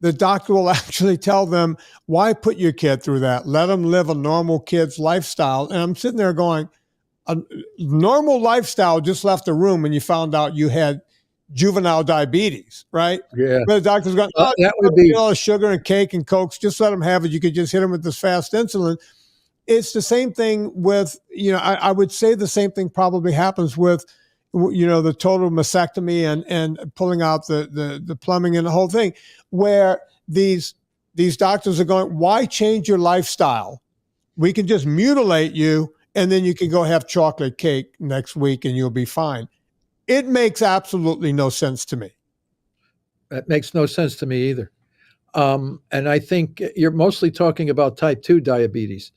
The doctor will actually tell them, why put your kid through that? Let them live a normal kid's lifestyle. And I'm sitting there going, a normal lifestyle just left the room when you found out you had juvenile diabetes, right? Yeah. But the doctor's going, that would be all the sugar and cake and Cokes, just let them have it. You could just hit them with this fast insulin. It's the same thing with, I would say the same thing probably happens with, the total mastectomy and pulling out the plumbing and the whole thing, where these doctors are going, why change your lifestyle? We can just mutilate you and then you can go have chocolate cake next week and you'll be fine. It makes absolutely no sense to me. That makes no sense to me either. And I think you're mostly talking about type 2 diabetes,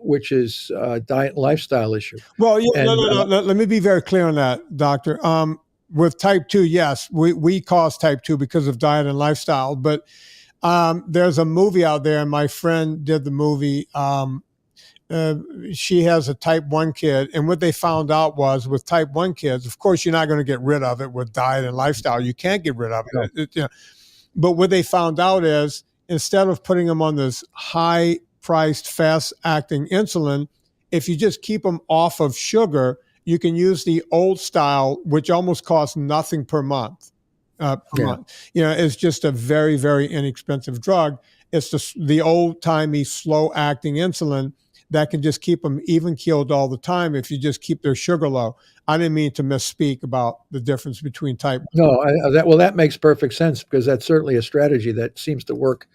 which is a diet and lifestyle issue. Well, yeah, no. Let me be very clear on that, doctor. With type 2, yes, we cause type 2 because of diet and lifestyle. But there's a movie out there, and my friend did the movie. She has a type 1 kid, and what they found out was with type 1 kids, of course, you're not going to get rid of it with diet and lifestyle. You can't get rid of it. But what they found out is instead of putting them on this high-priced, fast-acting insulin, if you just keep them off of sugar, you can use the old style, which almost costs nothing per month. It's just a very, very inexpensive drug. It's the old-timey, slow-acting insulin that can just keep them even keeled all the time if you just keep their sugar low. I didn't mean to misspeak about the difference between type. No, that makes perfect sense because that's certainly a strategy that seems to work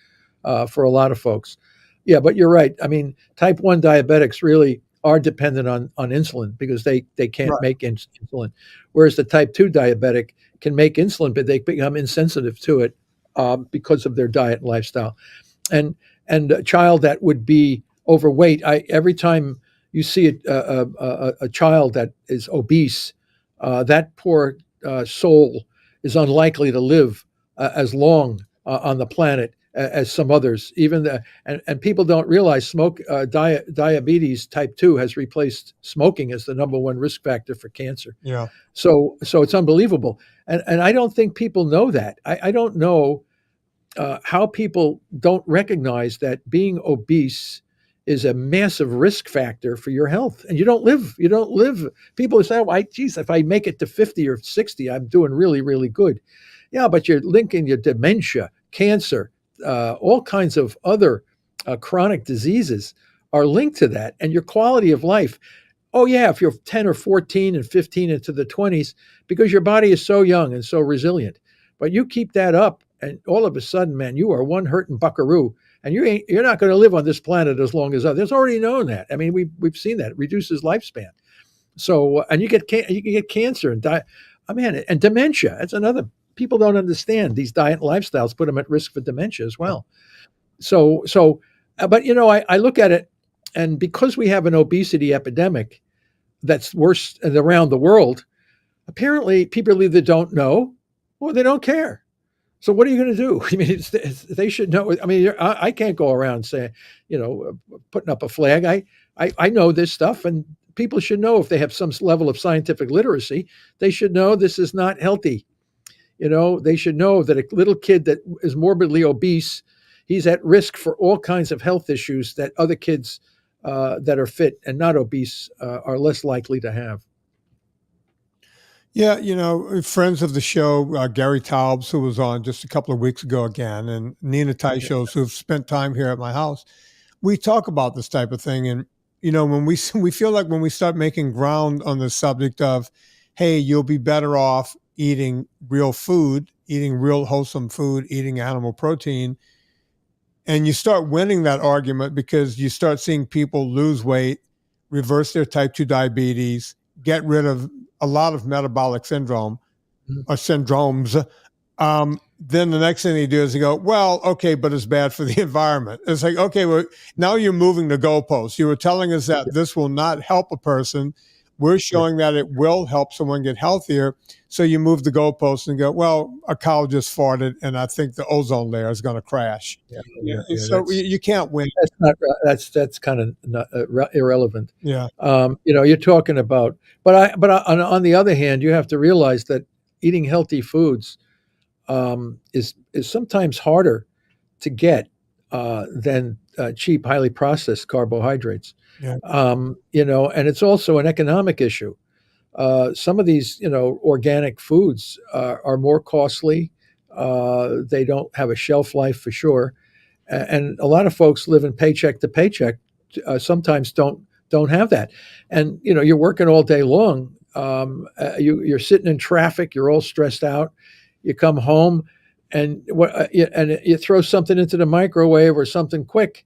for a lot of folks. Yeah, but you're right. I mean, type 1 diabetics really are dependent on insulin because they can't make insulin, whereas the type 2 diabetic can make insulin, but they become insensitive to it because of their diet and lifestyle. And a child that would be overweight, every time you see a child that is obese, that poor soul is unlikely to live as long on the planet as some others. And people don't realize diabetes type 2 has replaced smoking as the number one risk factor for cancer. Yeah. So it's unbelievable. And I don't think people know that. I don't know how people don't recognize that being obese is a massive risk factor for your health. And you don't live. People say, oh, geez, if I make it to 50 or 60, I'm doing really, really good. Yeah, but you're linking your dementia, cancer, all kinds of other chronic diseases are linked to that. And your quality of life, oh yeah, if you're 10 or 14 and 15 into the 20s, because your body is so young and so resilient. But you keep that up, and all of a sudden, man, you are one hurting buckaroo. And you're not going to live on this planet as long as others. Already known that. I mean, we've seen that. It reduces lifespan. So, and you can get cancer and die. I mean, and dementia. That's another. People don't understand these diet and lifestyles put them at risk for dementia as well. So, but I look at it, and because we have an obesity epidemic that's worse around the world, apparently people either don't know or they don't care. So what are you going to do? I mean, they should know. I mean, I can't go around saying, putting up a flag. I know this stuff, and people should know if they have some level of scientific literacy. They should know this is not healthy. They should know that a little kid that is morbidly obese, he's at risk for all kinds of health issues that other kids that are fit and not obese are less likely to have. Yeah, friends of the show, Gary Taubes, who was on just a couple of weeks ago again, and Nina Teichos, who've spent time here at my house, we talk about this type of thing. And when we feel like when we start making ground on the subject of, hey, you'll be better off eating real food, eating real wholesome food, eating animal protein, and you start winning that argument because you start seeing people lose weight, reverse their type 2 diabetes, get rid of a lot of metabolic syndrome or syndromes. Then the next thing they do is they go, well, okay, but it's bad for the environment. It's like, okay, well, now you're moving the goalposts. You were telling us that this will not help a person. We're showing that it will help someone get healthier. So you move the goalposts and go, well, a cow just farted, and I think the ozone layer is going to crash. So you can't win. That's kind of irrelevant. Yeah. You're talking about, but on the other hand, you have to realize that eating healthy foods is sometimes harder to get than cheap, highly processed carbohydrates. Yeah. And it's also an economic issue. Some of these, organic foods are more costly. They don't have a shelf life for sure, and a lot of folks living paycheck to paycheck sometimes don't have that. And you're working all day long. You're sitting in traffic. You're all stressed out. You come home, and you throw something into the microwave or something quick,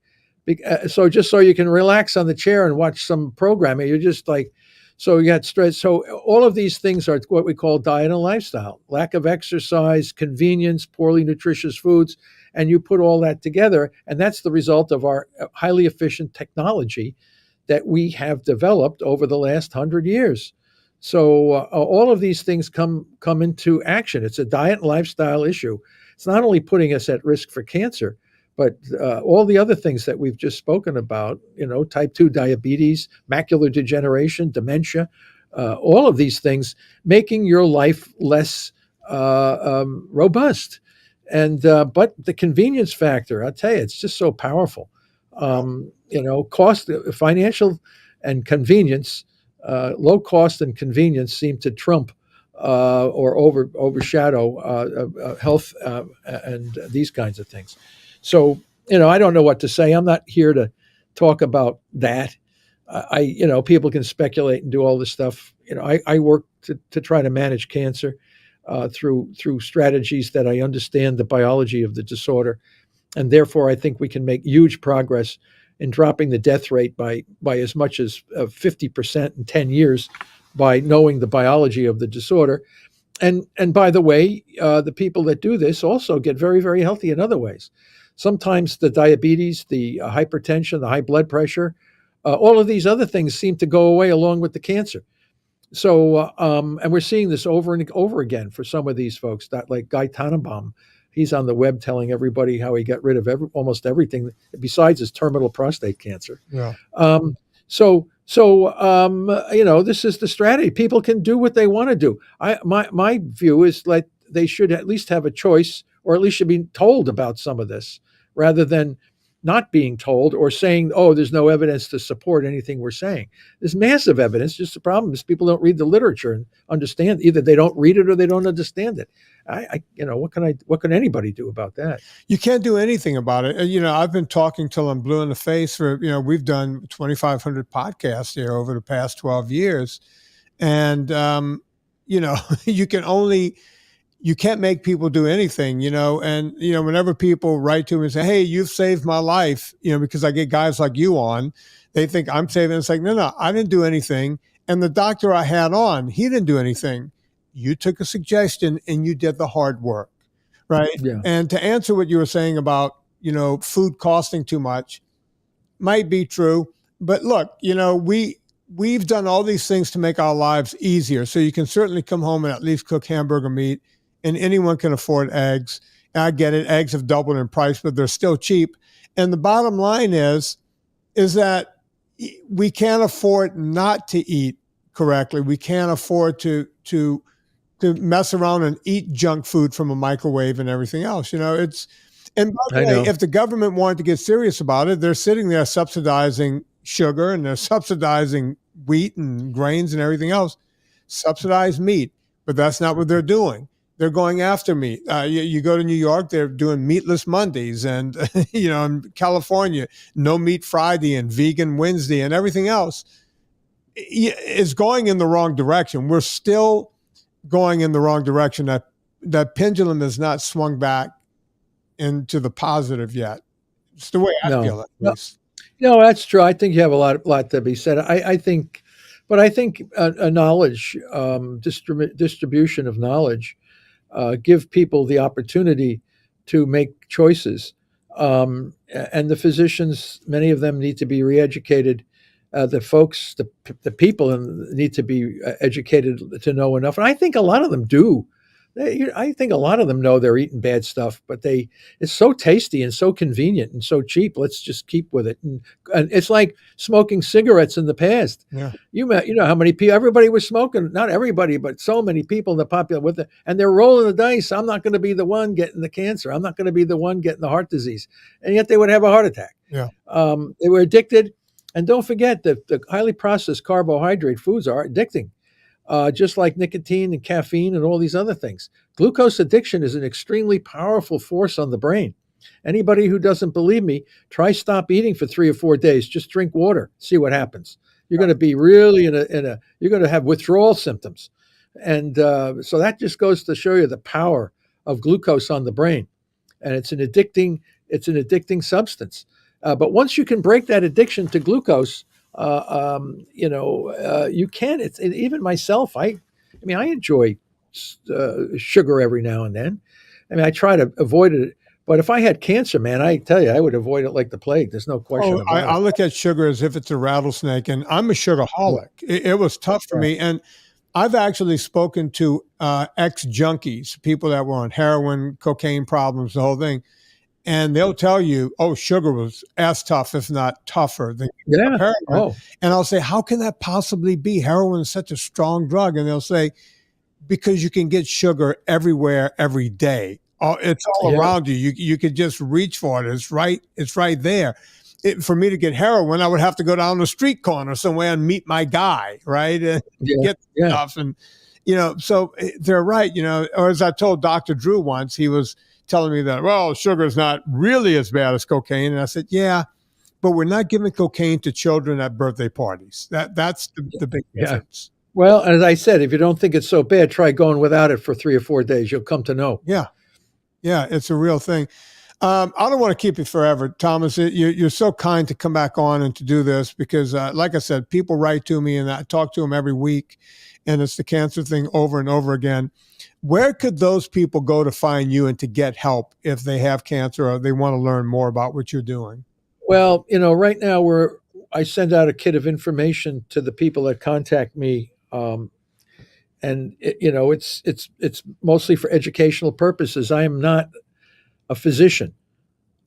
so just so you can relax on the chair and watch some programming. You're just like, so you got stress. So all of these things are what we call diet and lifestyle: lack of exercise, convenience, poorly nutritious foods, and you put all that together, and that's the result of our highly efficient technology that we have developed over the last 100 years. So all of these things come into action. It's a diet and lifestyle issue. It's not only putting us at risk for cancer, but all the other things that we've just spoken about, type 2 diabetes, macular degeneration, dementia, all of these things, making your life less robust. And but the convenience factor, I'll tell you, it's just so powerful. Cost, financial and convenience, low cost and convenience seem to trump or overshadow health and these kinds of things. So, I don't know what to say. I'm not here to talk about that. People can speculate and do all this stuff. I work to try to manage cancer through strategies that I understand the biology of the disorder. And therefore, I think we can make huge progress in dropping the death rate by as much as 50% in 10 years by knowing the biology of the disorder. And by the way, the people that do this also get very, very healthy in other ways. Sometimes the diabetes, the hypertension, the high blood pressure, all of these other things seem to go away along with the cancer. So, and we're seeing this over and over again for some of these folks, that like Guy Tannenbaum. He's on the web telling everybody how he got rid of almost everything besides his terminal prostate cancer. Yeah. So this is the strategy. People can do what they want to do. My view is like they should at least have a choice, or at least should be told about some of this, rather than not being told or saying, oh, there's no evidence to support anything we're saying. There's massive evidence. Just the problem is people don't read the literature and understand. Either they don't read it or they don't understand it. What can anybody do about that? You can't do anything about it. I've been talking till I'm blue in the face for, we've done 2,500 podcasts here over the past 12 years. And, you can't make people do anything, and, whenever people write to me and say, hey, you've saved my life, because I get guys like you on, they think I'm saving. It's like, no, I didn't do anything. And the doctor I had on, he didn't do anything. You took a suggestion and you did the hard work, right? Yeah. And to answer what you were saying about, food costing too much might be true. But look, we've done all these things to make our lives easier. So you can certainly come home and at least cook hamburger meat, and anyone can afford eggs. And I get it. Eggs have doubled in price, but they're still cheap. And the bottom line is that we can't afford not to eat correctly. We can't afford to mess around and eat junk food from a microwave and everything else. And by the way, if the government wanted to get serious about it, they're sitting there subsidizing sugar and they're subsidizing wheat and grains and everything else. Subsidize meat, but that's not what they're doing. They're going after meat. You go to New York, they're doing meatless Mondays, and in California, no meat Friday and vegan Wednesday and everything else is going in the wrong direction. We're still going in the wrong direction. That pendulum has not swung back into the positive yet. It's the way I feel, at least. No, that's true. I think you have a lot to be said. I think a knowledge distribution of knowledge give people the opportunity to make choices, and the physicians, many of them need to be re-educated. The people need to be educated to know enough, and I think a lot of them do. I think a lot of them know they're eating bad stuff, but it's so tasty and so convenient and so cheap. Let's just keep with it. And it's like smoking cigarettes in the past. Yeah. You know how many people, everybody was smoking, not everybody, but so many people in the population with it, and they're rolling the dice. I'm not going to be the one getting the cancer. I'm not going to be the one getting the heart disease. And yet they would have a heart attack. Yeah. They were addicted. And don't forget that the highly processed carbohydrate foods are addicting. Just like nicotine and caffeine and all these other things. Glucose addiction is an extremely powerful force on the brain. Anybody who doesn't believe me, try stop eating for 3 or 4 days. Just drink water. See what happens. You're going to be really you're going to have withdrawal symptoms. And so that just goes to show you the power of glucose on the brain. And it's an addicting substance. But once you can break that addiction to glucose, you can. Even myself. I enjoy sugar every now and then. I try to avoid it. But if I had cancer, man, I tell you, I would avoid it like the plague. There's no question about it. I look at sugar as if it's a rattlesnake, and I'm a sugarholic. It was tough for me, and I've actually spoken to ex-junkies, people that were on heroin, cocaine problems, the whole thing. And they'll tell you, sugar was as tough, if not tougher than heroin. Oh. And I'll say, how can that possibly be? Heroin is such a strong drug. And they'll say, because you can get sugar everywhere, every day. It's all around you. You could just reach for it. It's right there. For me to get heroin, I would have to go down the street corner somewhere and meet my guy, right? And get stuff. And, so they're right, or as I told Dr. Drew once, he was telling me that, sugar is not really as bad as cocaine. And I said, yeah, but we're not giving cocaine to children at birthday parties. That's the big difference. Well, as I said, if you don't think it's so bad, try going without it for 3 or 4 days. You'll come to know. Yeah. Yeah, it's a real thing. I don't want to keep you forever, Thomas. You're so kind to come back on and to do this because, like I said, people write to me and I talk to them every week, and it's the cancer thing over and over again. Where could those people go to find you and to get help if they have cancer or they want to learn more about what you're doing? Well, right now I send out a kit of information to the people that contact me, and it's mostly for educational purposes. I am not a physician.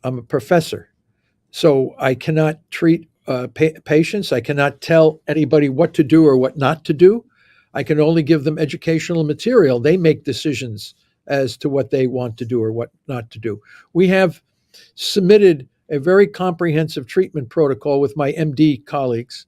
I'm a professor, so I cannot treat patients. I cannot tell anybody what to do or what not to do. I can only give them educational material. They make decisions as to what they want to do or what not to do. We have submitted a very comprehensive treatment protocol with my MD colleagues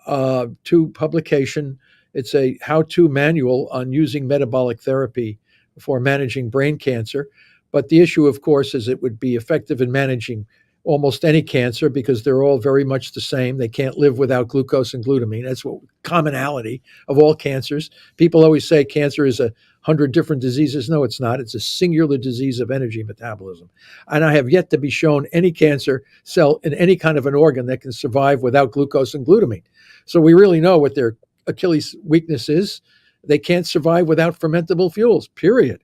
to publication. It's a how-to manual on using metabolic therapy for managing brain cancer. But the issue, of course, is it would be effective in managing almost any cancer because they're all very much the same. They can't live without glucose and glutamine. That's what commonality of all cancers. People always say cancer is 100 different diseases. No, it's not. It's a singular disease of energy metabolism. And I have yet to be shown any cancer cell in any kind of an organ that can survive without glucose and glutamine. So we really know what their Achilles weakness is. They can't survive without fermentable fuels, period.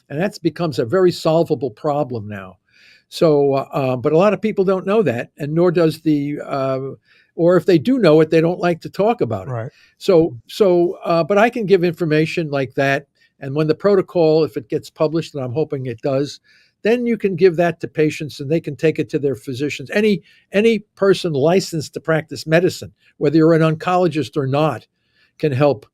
And that becomes a very solvable problem now. So, but a lot of people don't know that, and nor does or if they do know it, they don't like to talk about it. Right. But I can give information like that. And when the protocol, if it gets published, and I'm hoping it does, then you can give that to patients and they can take it to their physicians. Any person licensed to practice medicine, whether you're an oncologist or not, can help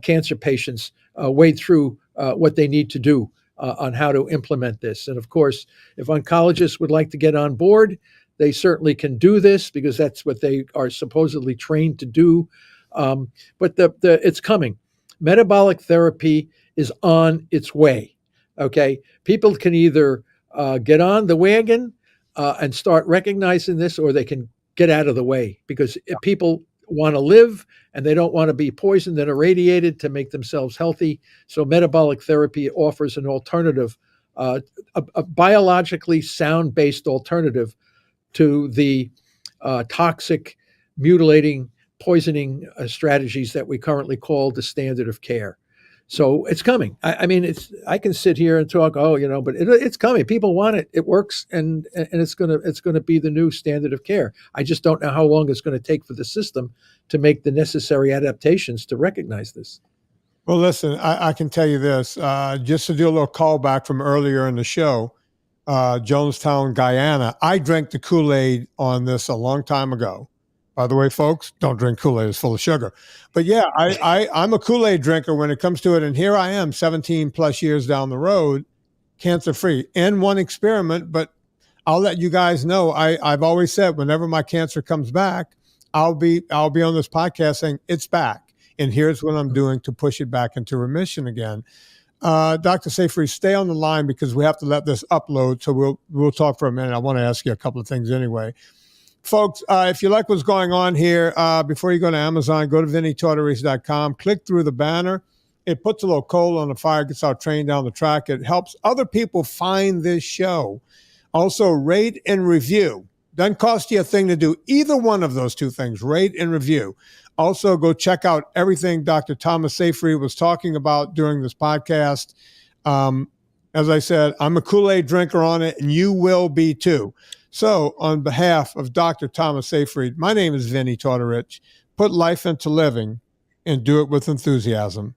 cancer patients wade through what they need to do on how to implement this. And of course, if oncologists would like to get on board, they certainly can do this because that's what they are supposedly trained to do. But it's coming. Metabolic therapy is on its way. Okay, people can either get on the wagon and start recognizing this, or they can get out of the way, because if people want to live and they don't want to be poisoned and irradiated to make themselves healthy. So metabolic therapy offers an alternative, a biologically sound-based alternative to the toxic, mutilating, poisoning strategies that we currently call the standard of care. So it's coming. I mean, I can sit here and talk, but it's coming. People want it. It works, and it's gonna be the new standard of care. I just don't know how long it's going to take for the system to make the necessary adaptations to recognize this. Well, listen, I can tell you this, just to do a little callback from earlier in the show, Jonestown, Guyana. I drank the Kool-Aid on this a long time ago. By the way, folks, don't drink Kool-Aid. It's full of sugar. But yeah, I'm a Kool-Aid drinker when it comes to it. And here I am 17 plus years down the road, cancer-free. In one experiment, but I'll let you guys know. I've always said whenever my cancer comes back, I'll be on this podcast saying it's back. And here's what I'm doing to push it back into remission again. Dr. Seyfried, stay on the line because we have to let this upload. So we'll talk for a minute. I want to ask you a couple of things anyway. Folks, if you like what's going on here, before you go to Amazon, go to VinnieTortorich.com, click through the banner. It puts a little coal on the fire, gets our train down the track. It helps other people find this show. Also, rate and review. Doesn't cost you a thing to do either one of those two things, rate and review. Also, go check out everything Dr. Thomas Seyfried was talking about during this podcast. As I said, I'm a Kool-Aid drinker on it, and you will be too. So on behalf of Dr. Thomas Seyfried, my name is Vinnie Tortorich. Put life into living and do it with enthusiasm.